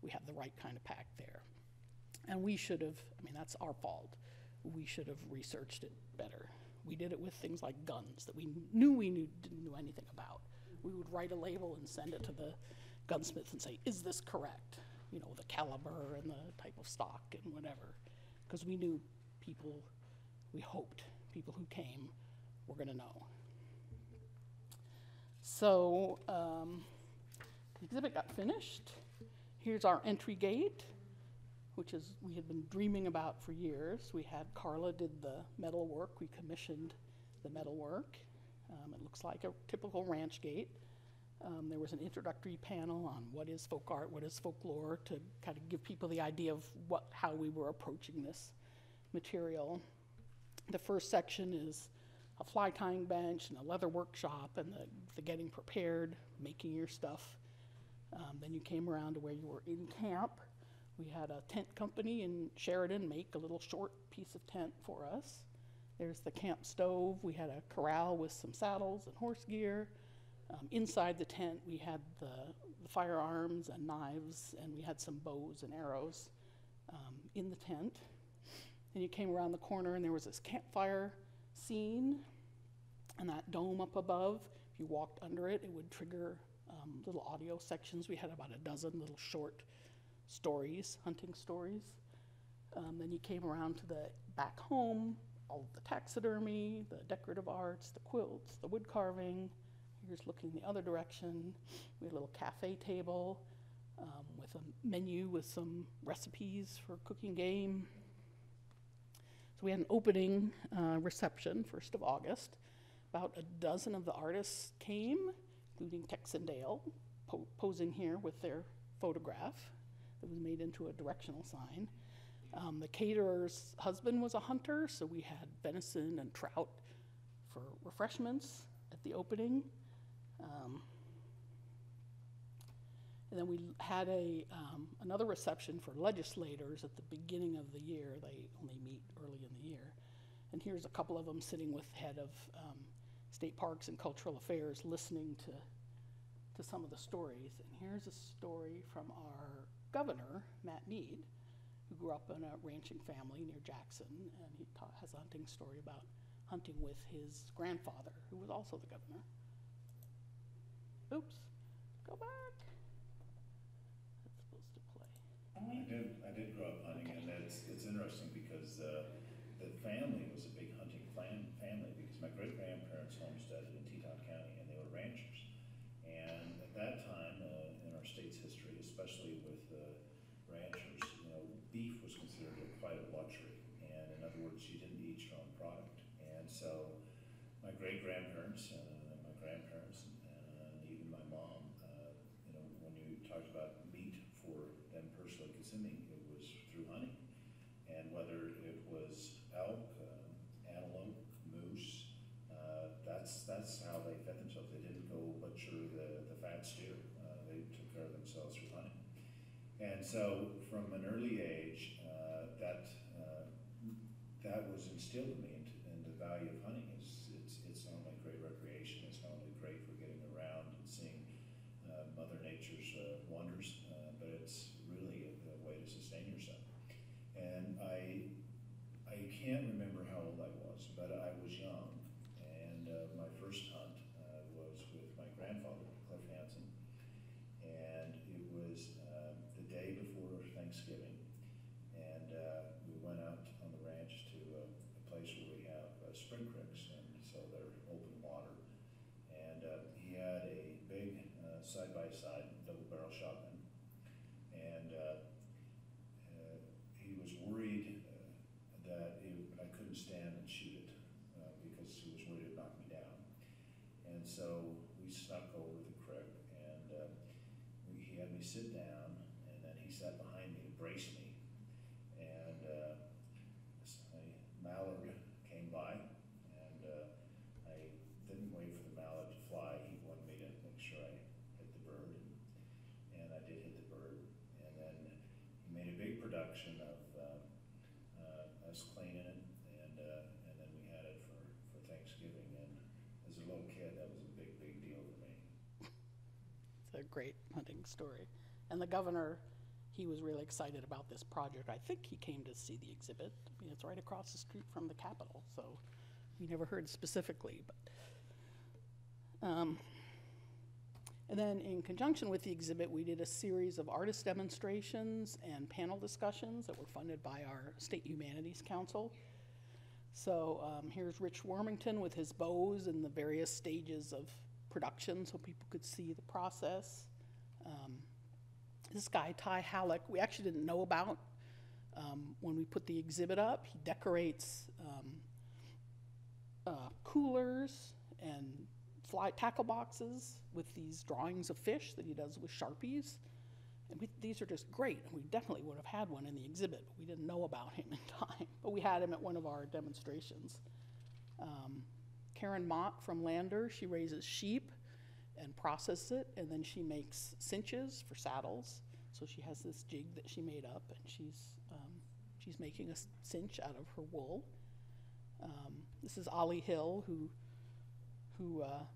we have the right kind of pack there. And we should have, that's our fault. We should have researched it better. We did it with things like guns that we knew didn't know anything about. we would write a label and send it to the gunsmith and say, is this correct? You know, the caliber and the type of stock and whatever. Because we knew people, we hoped people who came were going to know. So the exhibit got finished. Here's our entry gate, which is we had been dreaming about for years. We had Carla did the metal work. We commissioned the metal work. It looks like a typical ranch gate. There was an introductory panel on what is folk art, what is folklore, to kind of give people the idea of how we were approaching this material. The first section is a fly tying bench and a leather workshop and the getting prepared, making your stuff. Then you came around to where you were in camp. We had a tent company in Sheridan make a little short piece of tent for us. There's the camp stove. We had a corral with some saddles and horse gear. Inside the tent, we had the firearms and knives, and we had some bows and arrows in the tent. And you came around the corner, and there was this campfire scene, and that dome up above. If you walked under it, it would trigger little audio sections. We had about a dozen little short stories, hunting stories. Then you came around to the back home, all of the taxidermy, the decorative arts, the quilts, the wood carving. Here's looking the other direction. We had a little cafe table with a menu with some recipes for cooking game. So we had an opening reception, 1st of August. About a dozen of the artists came, including Tex and Dale, posing here with their photograph that was made into a directional sign. The caterer's husband was a hunter, so we had venison and trout for refreshments at the opening. And then we had another reception for legislators at the beginning of the year. They only meet early in the year. And here's a couple of them sitting with head of state parks and cultural affairs listening to some of the stories. And here's a story from our governor, Matt Mead, who grew up in a ranching family near Jackson, and he has a hunting story about hunting with his grandfather, who was also the governor. Oops, go back. That's supposed to play. I did grow up hunting, okay. And it's interesting because the family was a big hunting family because my great-grandparents homesteaded in Teton County, and they were ranchers. And at that time, in our state's history, especially with ranchers, beef was considered quite a luxury. And in other words, you didn't eat your own product. And so my great-grandparents, my grandparents, and even my mom, when you talked about meat for them personally consuming, it was through hunting. And whether it was elk, antelope, moose, that's how they fed themselves. They didn't go butcher the fat steer. They took care of themselves through hunting. And so from an early age, that was instilled in me, and the value of hunting is it's not only great recreation, it's not only great for getting around and seeing Mother Nature's wonders, but it's really a way to sustain yourself. And I can't remember how old I was, but I was young, and my first hunt was with my grandfather, Cliff Hansen, and it was the day before Thanksgiving, and we went out on the ranch to a place where we have spring creeks, and so they're open water, and he had a big side-by-side double barrel shotgun, and he was worried that I couldn't stand and shoot it because he was worried it'd knock me down. And so we snuck over the creek, and he had me sit down, and then he sat behind me to brace me. And a mallard came by, and I didn't wait for the mallard to fly. He wanted me to make sure I hit the bird, and I did hit the bird. And then he made a big production of us cleaning it, and then we had it for Thanksgiving. And as a little kid, that was a big deal for me. It's a great hunting story. And the governor, he was really excited about this project. I think he came to see the exhibit. I mean, it's right across the street from the Capitol, so we never heard specifically. But And then in conjunction with the exhibit, we did a series of artist demonstrations and panel discussions that were funded by our State Humanities Council. So here's Rich Warmington with his bows and the various stages of production so people could see the process. This guy, Ty Halleck, we actually didn't know about when we put the exhibit up. He decorates coolers and tackle boxes with these drawings of fish that he does with Sharpies. And these are just great, and we definitely would have had one in the exhibit, but we didn't know about him in time. But we had him at one of our demonstrations. Karen Mott from Lander, she raises sheep and processes it, and then she makes cinches for saddles. So she has this jig that she made up, and she's making a cinch out of her wool. This is Ollie Hill, who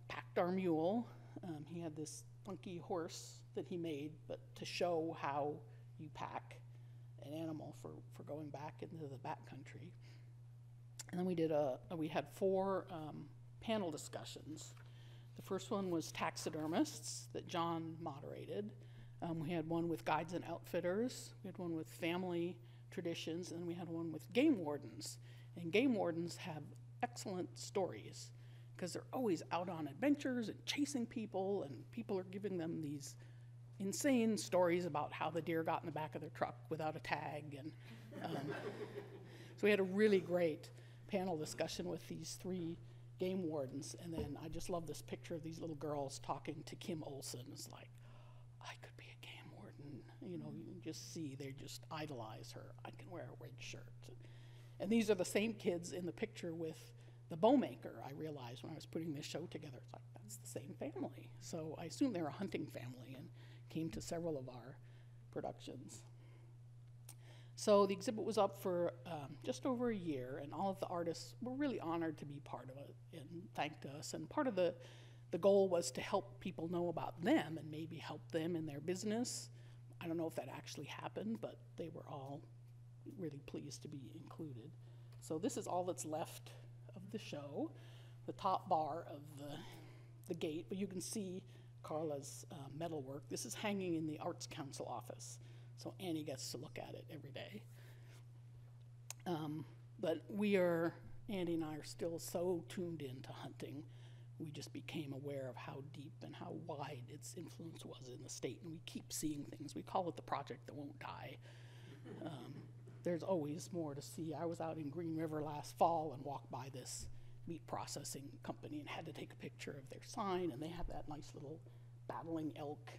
packed our mule. He had this funky horse that he made, but to show how you pack an animal for going back into the backcountry. And then we had 4 panel discussions. The first one was taxidermists that John moderated. We had one with guides and outfitters. We had one with family traditions, and we had one with game wardens. And game wardens have excellent stories because they're always out on adventures and chasing people, and people are giving them these insane stories about how the deer got in the back of their truck without a tag. And so we had a really great panel discussion with these 3 game wardens. And then I just love this picture of these little girls talking to Kim Olson. It's like, I could be a game warden. You know, you can just see, they just idolize her. I can wear a red shirt. And these are the same kids in the picture with the bowmaker. I realized when I was putting this show together, it's like, that's the same family. So I assume they're a hunting family and came to several of our productions. So the exhibit was up for just over a year, and all of the artists were really honored to be part of it and thanked us. And part of the goal was to help people know about them and maybe help them in their business. I don't know if that actually happened, but they were all really pleased to be included. So this is all that's left of the show, the top bar of the gate, but you can see Carla's metalwork. This is hanging in the Arts Council office, so Annie gets to look at it every day. But Andy and I are still so tuned into hunting. We just became aware of how deep and how wide its influence was in the state, and we keep seeing things. We call it the project that won't die. There's always more to see. I was out in Green River last fall and walked by this meat processing company and had to take a picture of their sign, and they have that nice little battling elk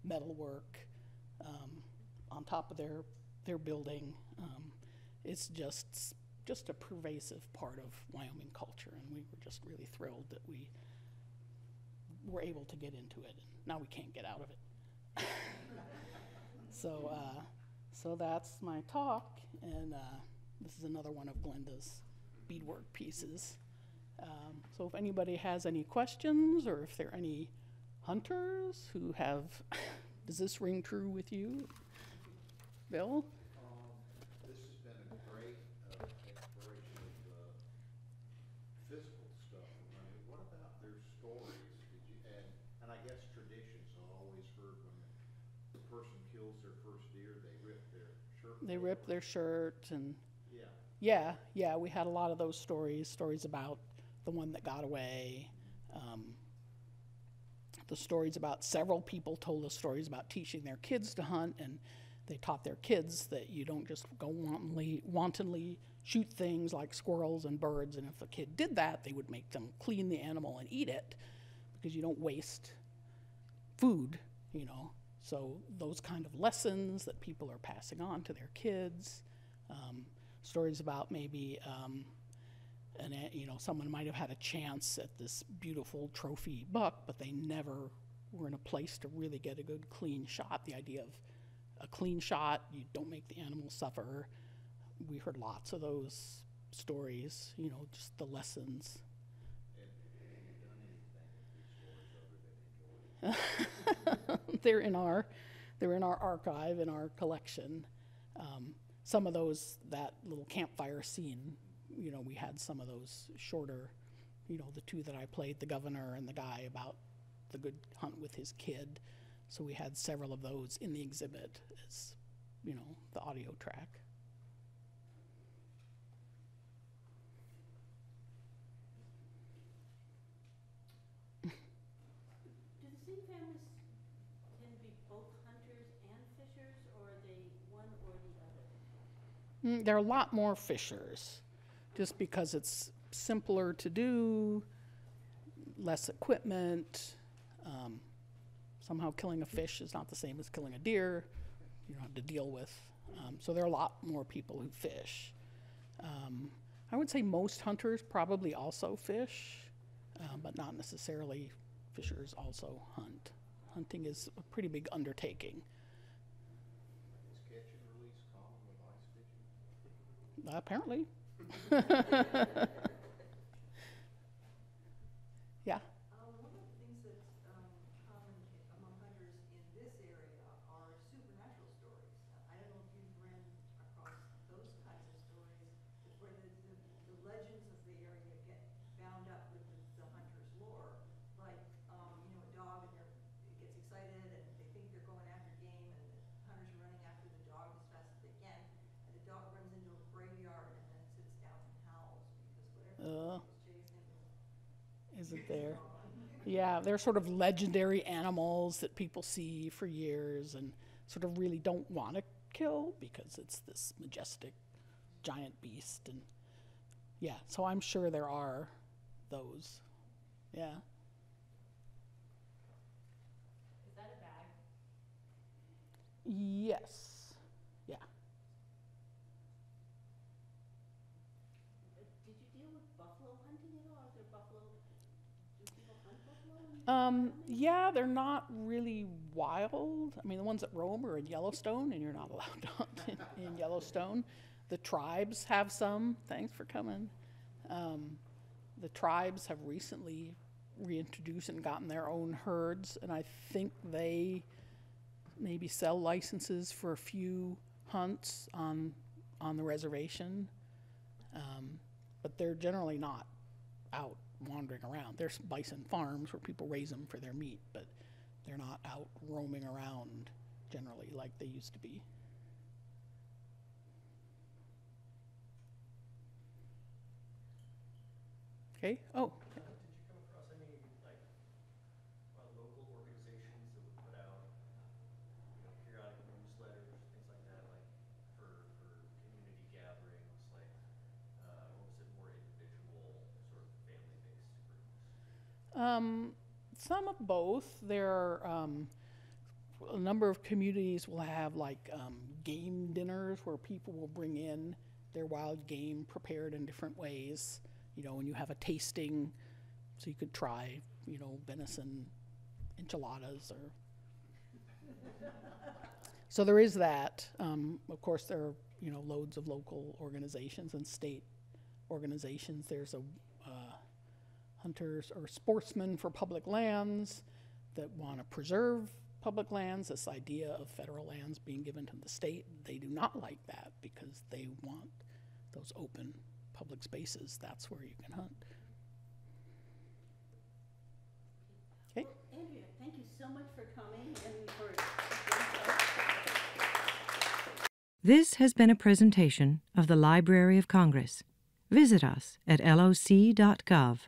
metalwork on top of their building. It's just a pervasive part of Wyoming culture, and we were just really thrilled that we were able to get into it. Now we can't get out of it. So that's my talk, and this is another one of Glenda's beadwork pieces. So if anybody has any questions, or if there are any hunters who have, does this ring true with you, Bill? This has been a great exploration of physical stuff. I mean, what about their stories? And I guess traditions. I've always heard when the person kills their first deer, they rip their shirt. They rip their shirt, and yeah, we had a lot of those stories about the one that got away. The stories about several people told us stories about teaching their kids to hunt, and they taught their kids that you don't just go wantonly shoot things like squirrels and birds, and if a kid did that, they would make them clean the animal and eat it, because you don't waste food, you know. So those kind of lessons that people are passing on to their kids. Stories about maybe, someone might have had a chance at this beautiful trophy buck, but they never were in a place to really get a good clean shot. The idea of a clean shot, you don't make the animal suffer. We heard lots of those stories, just the lessons. They're in our archive, in our collection. Some of those, that little campfire scene, we had some of those shorter, the 2 that I played, the governor and the guy about the good hunt with his kid. So we had several of those in the exhibit as, you know, the audio track. Do the same families tend to be both hunters and fishers, or are they one or the other? There are a lot more fishers, just because it's simpler to do, less equipment. Somehow killing a fish is not the same as killing a deer. You don't have to deal with. So there are a lot more people who fish. I would say most hunters probably also fish, but not necessarily fishers also hunt. Hunting is a pretty big undertaking. Is catch and release common with ice fishing? Apparently. Yeah. One of the things that's common among hunters in this area are supernatural stories. I don't know if you've run across those kinds of stories where the legends of the area get bound up with the hunter's lore. Like, you know, a dog and it gets excited and they think they're going after game and the hunters are running after the dog as fast as they can. And the dog runs into a graveyard and then sits down and howls because whatever was chasing Isn't there? Yeah, they're sort of legendary animals that people see for years and sort of really don't want to kill because it's this majestic giant beast. And yeah, so I'm sure there are those. Yeah. Is that a bag? Yes. Yeah. Did you deal with buffalo hunting at all? Are there buffalo? Do people hunt buffalo? Yeah, they're not really wild. I mean, the ones that roam are in Yellowstone, and you're not allowed to hunt in Yellowstone. The tribes have some. Thanks for coming. The tribes have recently reintroduced and gotten their own herds, and I think they maybe sell licenses for a few hunts on the reservation. But they're generally not out wandering around. There's bison farms where people raise them for their meat, but they're not out roaming around generally like they used to be. Okay. Oh. Did you come across any like local organizations that would put out, you know, periodic newsletters, things like that, like for community gatherings, like or was it more individual sort of family-based groups? Some of both. There are a number of communities will have like game dinners where people will bring in their wild game prepared in different ways. You know, and you have a tasting, so you could try, you know, venison enchiladas or. So there is that. Of course, there are, you know, loads of local organizations and state organizations. There's a hunters or sportsmen for public lands that want to preserve public lands. This idea of federal lands being given to the state, they do not like that because they want those open public spaces. That's where you can hunt. Okay. Well, Andrea, thank you so much for coming and for. This has been a presentation of the Library of Congress. Visit us at loc.gov.